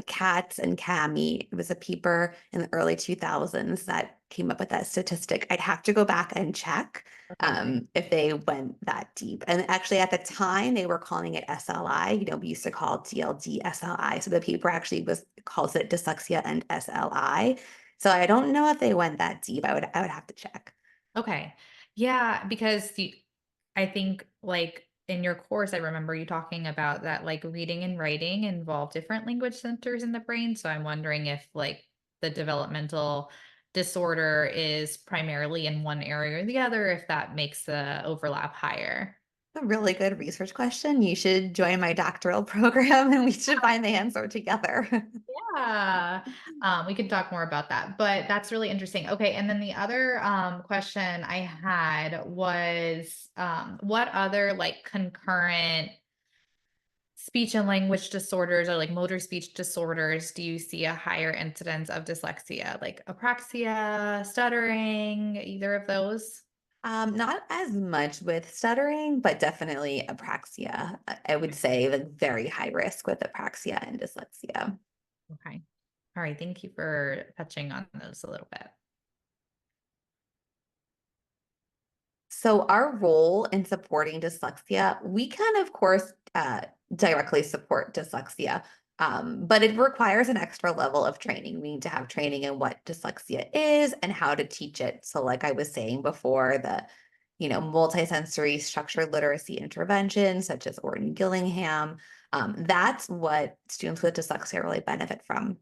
Katz and Kami. It was a paper in the early 2000s that came up with that statistic. I'd have to go back and check Okay. if they went that deep. And actually, at the time, they were calling it SLI. We used to call DLD SLI. So the paper actually calls it dyslexia and SLI. So I don't know if they went that deep. I would have to check. Okay. Yeah, because I think like in your course, I remember you talking about that like reading and writing involve different language centers in the brain. So I'm wondering if like the developmental disorder is primarily in one area or the other, if that makes the overlap higher. A really good research question. You should join my doctoral program and we should find the answer together. Yeah. We could talk more about that, but that's really interesting. Okay. And then the other question I had was what other like concurrent speech and language disorders or like motor speech disorders do you see a higher incidence of dyslexia, like apraxia, stuttering, either of those? Not as much with stuttering, but definitely apraxia. I would say like very high risk with apraxia and dyslexia. Okay. All right. Thank you for touching on those a little bit. So our role in supporting dyslexia, we can of course directly support dyslexia, but it requires an extra level of training. We need to have training in what dyslexia is and how to teach it. So, like I was saying before, the multisensory structured literacy interventions such as Orton Gillingham, that's what students with dyslexia really benefit from.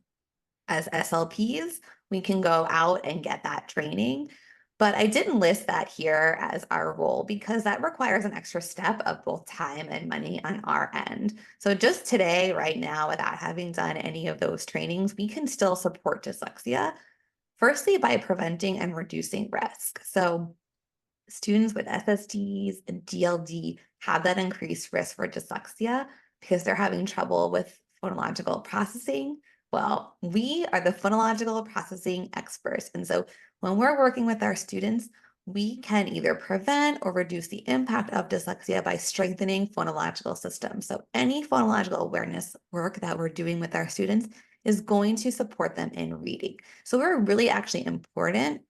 As SLPs, we can go out and get that training. But I didn't list that here as our role because that requires an extra step of both time and money on our end. So just today, right now, without having done any of those trainings, we can still support dyslexia. Firstly, by preventing and reducing risk. So students with SSDs and DLD have that increased risk for dyslexia because they're having trouble with phonological processing. Well, we are the phonological processing experts. And so when we're working with our students, we can either prevent or reduce the impact of dyslexia by strengthening phonological systems. So any phonological awareness work that we're doing with our students is going to support them in reading. So we're really actually important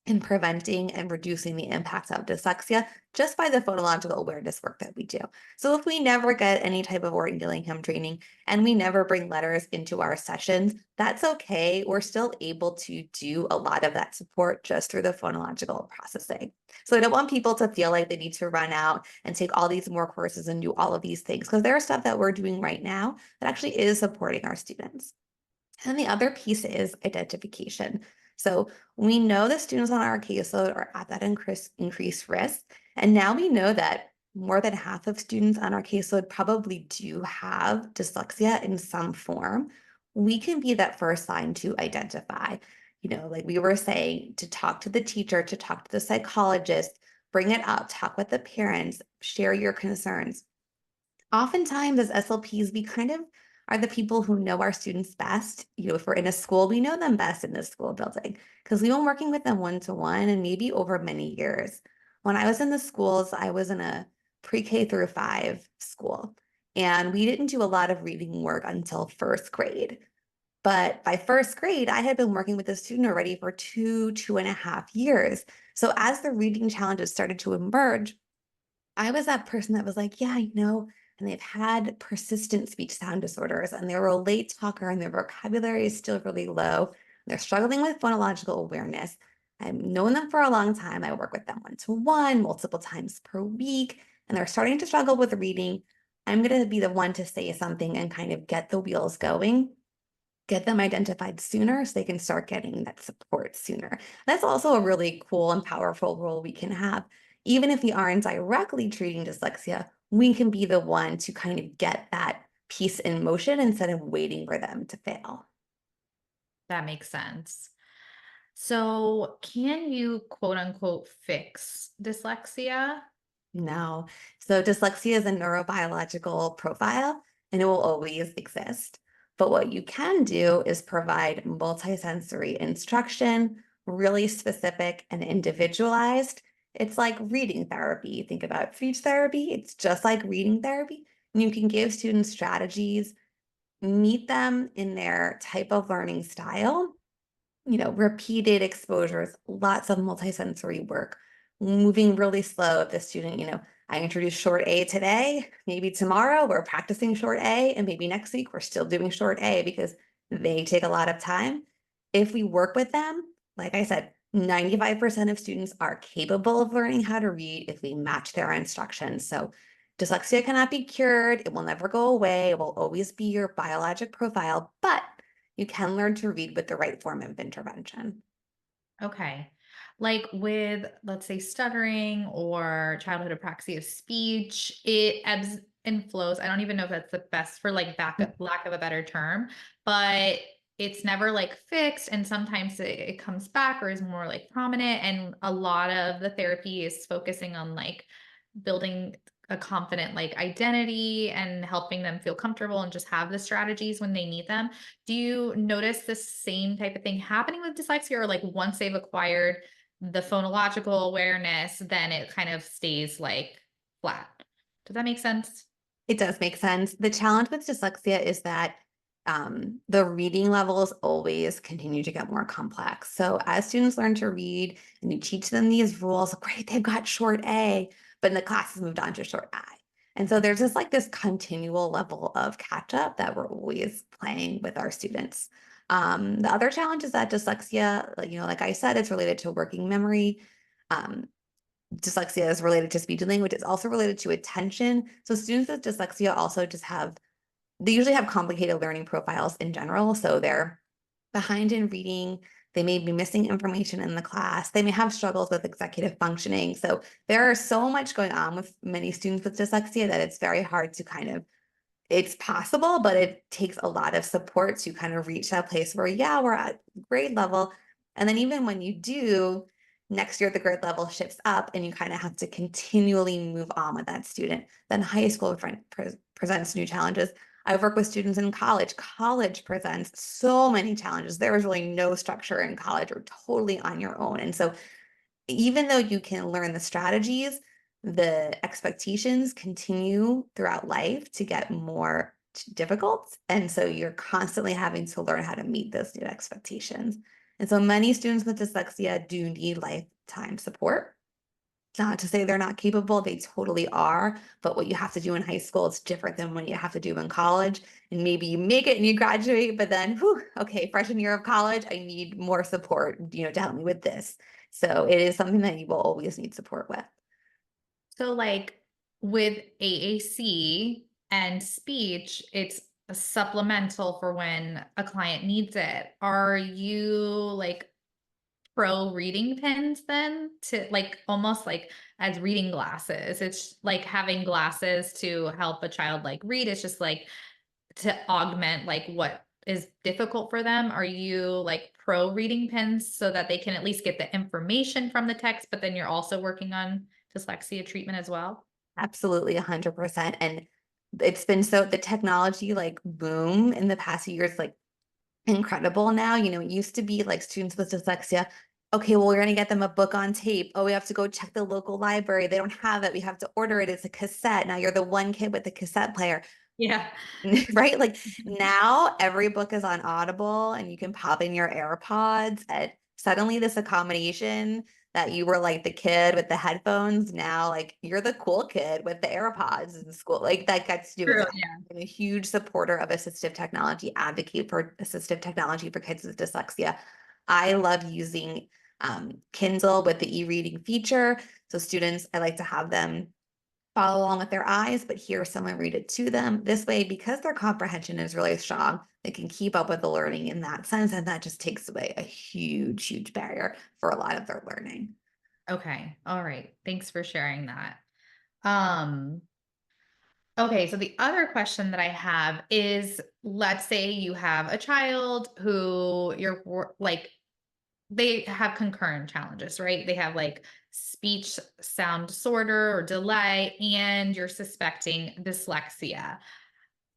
in preventing and reducing the impacts of dyslexia just by the phonological awareness work that we do. So if we never get any type of Orton Gillingham training and we never bring letters into our sessions, that's okay. We're still able to do a lot of that support just through the phonological processing. So I don't want people to feel like they need to run out and take all these more courses and do all of these things because there's stuff that we're doing right now that actually is supporting our students. And the other piece is identification. So we know the students on our caseload are at that increased risk. And now we know that more than half of students on our caseload probably do have dyslexia in some form. We can be that first line to identify, like we were saying, to talk to the teacher, to talk to the psychologist, bring it up, talk with the parents, share your concerns. Oftentimes, as SLPs, we kind of are the people who know our students best. If we're in a school, we know them best in the school building because we've been working with them one-to-one and maybe over many years. When I was in the schools, I was in a pre-K through 5 school, and we didn't do a lot of reading work until first grade. But by first grade, I had been working with a student already for 2.5 years. So as the reading challenges started to emerge, I was that person that was like, yeah, I know. And they've had persistent speech sound disorders and they were a late talker and their vocabulary is still really low. They're struggling with phonological awareness. I've known them for a long time. I work with them one-to-one, multiple times per week, and they're starting to struggle with reading. I'm going to be the one to say something and kind of get the wheels going, get them identified sooner so they can start getting that support sooner. That's also a really cool and powerful role we can have. Even if we aren't directly treating dyslexia, we can be the one to kind of get that piece in motion instead of waiting for them to fail. That makes sense. So, can you quote unquote fix dyslexia? No. So dyslexia is a neurobiological profile and it will always exist. But what you can do is provide multisensory instruction, really specific and individualized. It's like reading therapy. Think about speech therapy. It's just like reading therapy. And you can give students strategies, meet them in their type of learning style, repeated exposures, lots of multisensory work, moving really slow if the student, I introduced short A today, maybe tomorrow we're practicing short A, and maybe next week we're still doing short A because they take a lot of time. If we work with them, like I said, 95% of students are capable of learning how to read if we match their instructions. So dyslexia cannot be cured. It will never go away. It will always be your biologic profile, but you can learn to read with the right form of intervention. Okay. Like with, let's say, stuttering or childhood apraxia of speech, it ebbs and flows. I don't even know if that's the best for like lack of a better term, but it's never like fixed. And sometimes it comes back or is more like prominent. And a lot of the therapy is focusing on like building a confident like identity and helping them feel comfortable and just have the strategies when they need them. Do you notice the same type of thing happening with dyslexia, or like once they've acquired the phonological awareness, then it kind of stays like flat? Does that make sense? It does make sense. The challenge with dyslexia is that the reading levels always continue to get more complex. So as students learn to read and you teach them these rules, great, they've got short A, but the class has moved on to short I. And so there's just like this continual level of catch up that we're always playing with our students. The other challenge is that dyslexia, like I said, it's related to working memory. Um, Dyslexia is related to speech and language. It's also related to attention. So students with dyslexia also just they usually have complicated learning profiles in general. So they're behind in reading. They may be missing information in the class. They may have struggles with executive functioning. So there is so much going on with many students with dyslexia that it's very hard to it's possible, but it takes a lot of support to kind of reach that place where, yeah, we're at grade level. And then even when you do, next year the grade level shifts up and you kind of have to continually move on with that student. Then high school presents new challenges. I've worked with students in college. College presents so many challenges. There was really no structure in college. You're totally on your own. And so even though you can learn the strategies, the expectations continue throughout life to get more difficult. And so you're constantly having to learn how to meet those new expectations. And so many students with dyslexia do need lifetime support. Not to say they're not capable, they totally are. But what you have to do in high school is different than what you have to do in college. And maybe you make it and you graduate, but then, whew, okay, freshman year of college, I need more support, to help me with this. So it is something that you will always need support with. So like with AAC and speech, it's a supplemental for when a client needs it. Are you like pro reading pens then, to like almost like as reading glasses? It's like having glasses to help a child like read. It's just like to augment like what is difficult for them. Are you like pro reading pens so that they can at least get the information from the text, but then you're also working on dyslexia treatment as well? Absolutely 100%. And it's been the technology like boom in the past few years, like incredible now. It used to be like students with dyslexia. Okay, well, we're going to get them a book on tape. Oh, we have to go check the local library. They don't have it. We have to order it. It's a cassette. Now you're the one kid with the cassette player. Yeah. Right? Like now every book is on Audible and you can pop in your AirPods, and suddenly this accommodation that you were like the kid with the headphones, now like you're the cool kid with the AirPods in school. Like that gets to do with True. that. Yeah. I'm a huge supporter of assistive technology, advocate for assistive technology for kids with dyslexia. I love using Kindle with the e-reading feature. So students, I like to have them follow along with their eyes, but hear someone read it to them. This way, because their comprehension is really strong, they can keep up with the learning in that sense. And that just takes away a huge, huge barrier for a lot of their learning. Okay. All right. Thanks for sharing that. Um, okay, so the other question that I have is, let's say you have a child who like they have concurrent challenges, right? They have like speech sound disorder or delay, and you're suspecting dyslexia.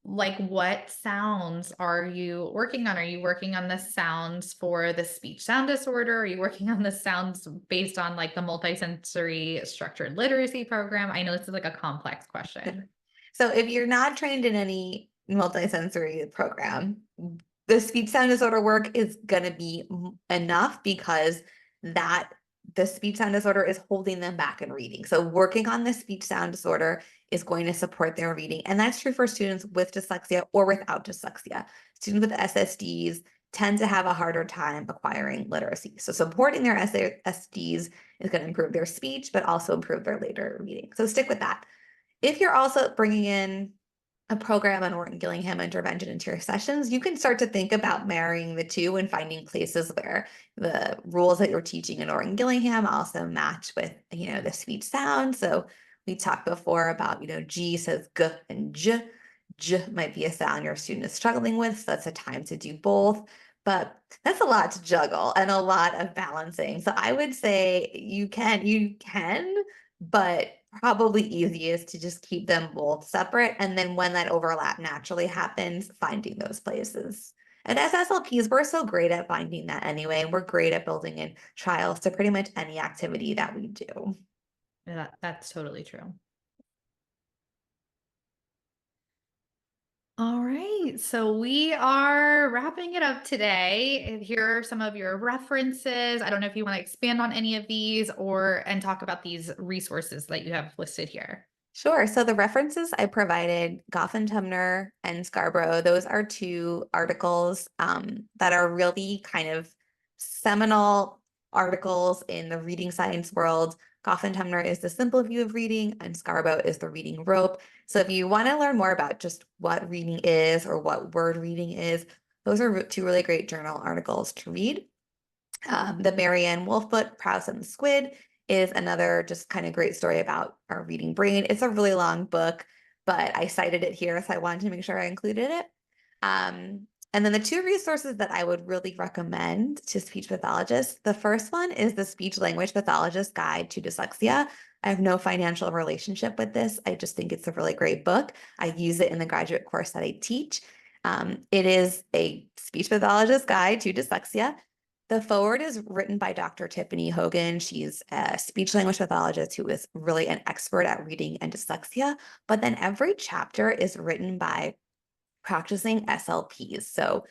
Like, what sounds are you working on? Are you working on the sounds for the speech sound disorder? Are you working on the sounds based on like the multisensory structured literacy program? I know this is like a complex question. So if you're not trained in any multisensory program, the speech sound disorder work is going to be enough because that the speech sound disorder is holding them back in reading. So working on the speech sound disorder is going to support their reading. And that's true for students with dyslexia or without dyslexia. Students with SSDs tend to have a harder time acquiring literacy. So supporting their SSDs is going to improve their speech, but also improve their later reading. So stick with that. If you're also bringing in a program on Orton Gillingham intervention into your sessions, you can start to think about marrying the two and finding places where the rules that you're teaching in Orton Gillingham also match with, the speech sound. So we talked before about, G says G and J. J might be a sound your student is struggling with, so that's a time to do both. But that's a lot to juggle and a lot of balancing. So I would say you can, but probably easiest to just keep them both separate. And then when that overlap naturally happens, finding those places. And as SLPs, we're so great at finding that anyway. We're great at building in trials to pretty much any activity that we do. That's totally true. All right, so we are wrapping it up today. And here are some of your references. I don't know if you want to expand on any of these and talk about these resources that you have listed here. Sure. So the references I provided, Goff and Tumner and Scarborough, those are two articles that are really kind of seminal articles in the reading science world. Goff and Tumner is the simple view of reading, and Scarborough is the reading rope. So if you want to learn more about just what reading is or what word reading is, those are two really great journal articles to read. The Marianne Wolffoot, Prouse and the Squid is another just kind of great story about our reading brain. It's a really long book, but I cited it here, so I wanted to make sure I included it. And then the two resources that I would really recommend to speech pathologists, the first one is the Speech Language Pathologist Guide to Dyslexia. I have no financial relationship with this. I just think it's a really great book. I use it in the graduate course that I teach. It is a speech pathologist guide to dyslexia. The foreword is written by Dr. Tiffany Hogan. She's a speech language pathologist who is really an expert at reading and dyslexia. But then every chapter is written by practicing SLPs. So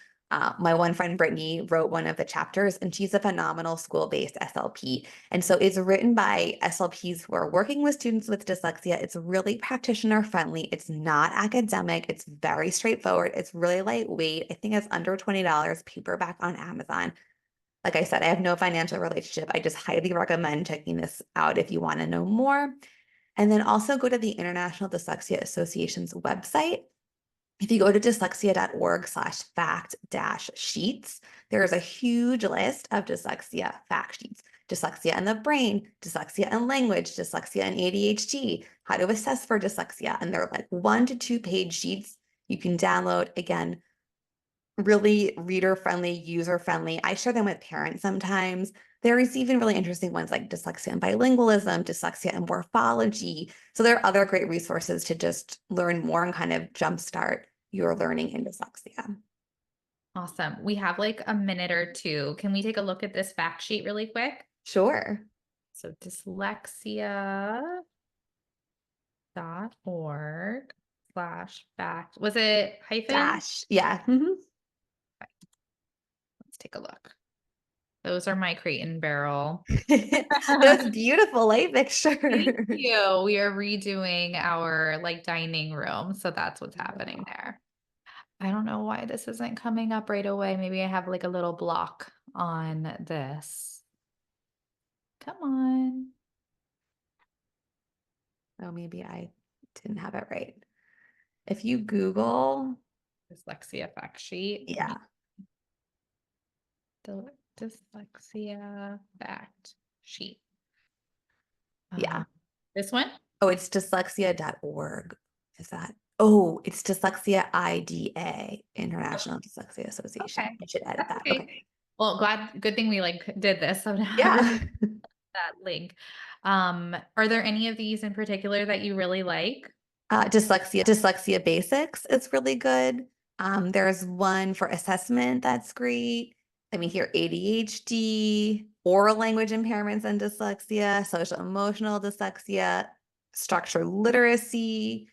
my one friend Brittany wrote one of the chapters, and she's a phenomenal school-based SLP. And so it's written by SLPs who are working with students with dyslexia. It's really practitioner friendly. It's not academic. It's very straightforward. It's really lightweight. I think it's under $20, paperback on Amazon. Like I said, I have no financial relationship. I just highly recommend checking this out if you want to know more. And then also go to the International Dyslexia Association's website. If you go to dyslexia.org/fact-sheets, there is a huge list of dyslexia fact sheets. Dyslexia and the brain, dyslexia and language, dyslexia and ADHD, how to assess for dyslexia. And they're like 1 to 2 page sheets you can download. Again, really reader-friendly, user-friendly. I share them with parents sometimes. There's even really interesting ones like dyslexia and bilingualism, dyslexia and morphology. So there are other great resources to just learn more and kind of jumpstart your learning in dyslexia. Awesome. We have like a minute or two. Can we take a look at this fact sheet really quick? Sure. So dyslexia.org/fact. Was it hyphen? Dash. Yeah. Let's take a look. Those are my Crate and Barrel. That's beautiful light picture. Thank you. We are redoing our like dining room. So that's what's happening there. I don't know why this isn't coming up right away. Maybe I have like a little block on this. Come on. Oh, maybe I didn't have it right. If you Google, Dyslexia fact sheet. yeah. Dyslexia fact sheet. Yeah. This one? Oh, it's dyslexia.org. Is that? Oh, it's Dyslexia IDA, International Dyslexia Association. Okay. I should edit That's that. okay. Okay. Well, good thing we like did this. So now Yeah. that link. Are there any of these in particular that you really like? Dyslexia Basics is really good. There's one for assessment that's great. I mean, here ADHD, oral language impairments and dyslexia, social emotional dyslexia, structural literacy.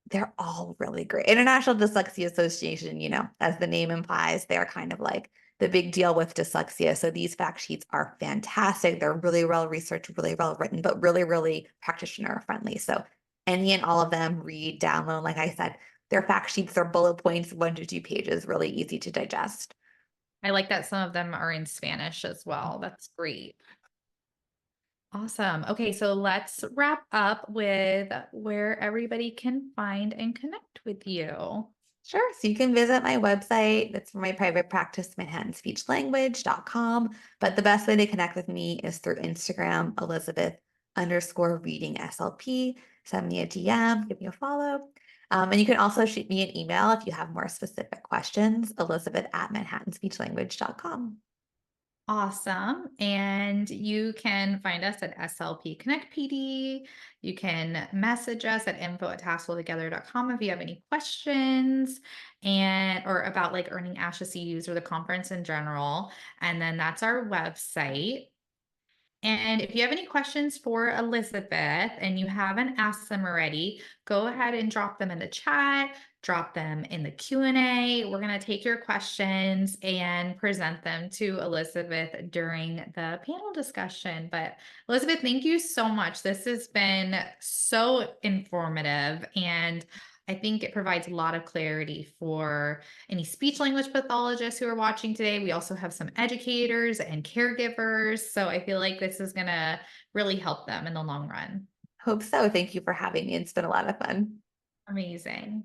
They're all really great. International Dyslexia Association, as the name implies, they're kind of like the big deal with dyslexia. So these fact sheets are fantastic. They're really well researched, really well written, but really, really practitioner friendly. So any and all of them, read, download. Like I said, their fact sheets, their bullet points, 1 to 2 pages, really easy to digest. I like that some of them are in Spanish as well. That's great. Awesome. Okay, so let's wrap up with where everybody can find and connect with you. Sure. So you can visit my website. That's for my private practice, manhattonspeechlanguage.com. But the best way to connect with me is through Instagram, Elizabeth_reading SLP. Send me a DM, give me a follow. And you can also shoot me an email if you have more specific questions, Elizabeth@manhattonspeechlanguage.com. Awesome. And you can find us at SLP Connect PD. You can message us at info@tasseltogether.com if you have any questions and or about like earning ASHA CUs or the conference in general. And then that's our website. And if you have any questions for Elizabeth and you haven't asked them already, go ahead and drop them in the chat, drop them in the Q&A. We're going to take your questions and present them to Elizabeth during the panel discussion. But Elizabeth, thank you so much. This has been so informative, and I think it provides a lot of clarity for any speech language pathologists who are watching today. We also have some educators and caregivers. So I feel like this is going to really help them in the long run. Hope so. Thank you for having me. It's been a lot of fun. Amazing.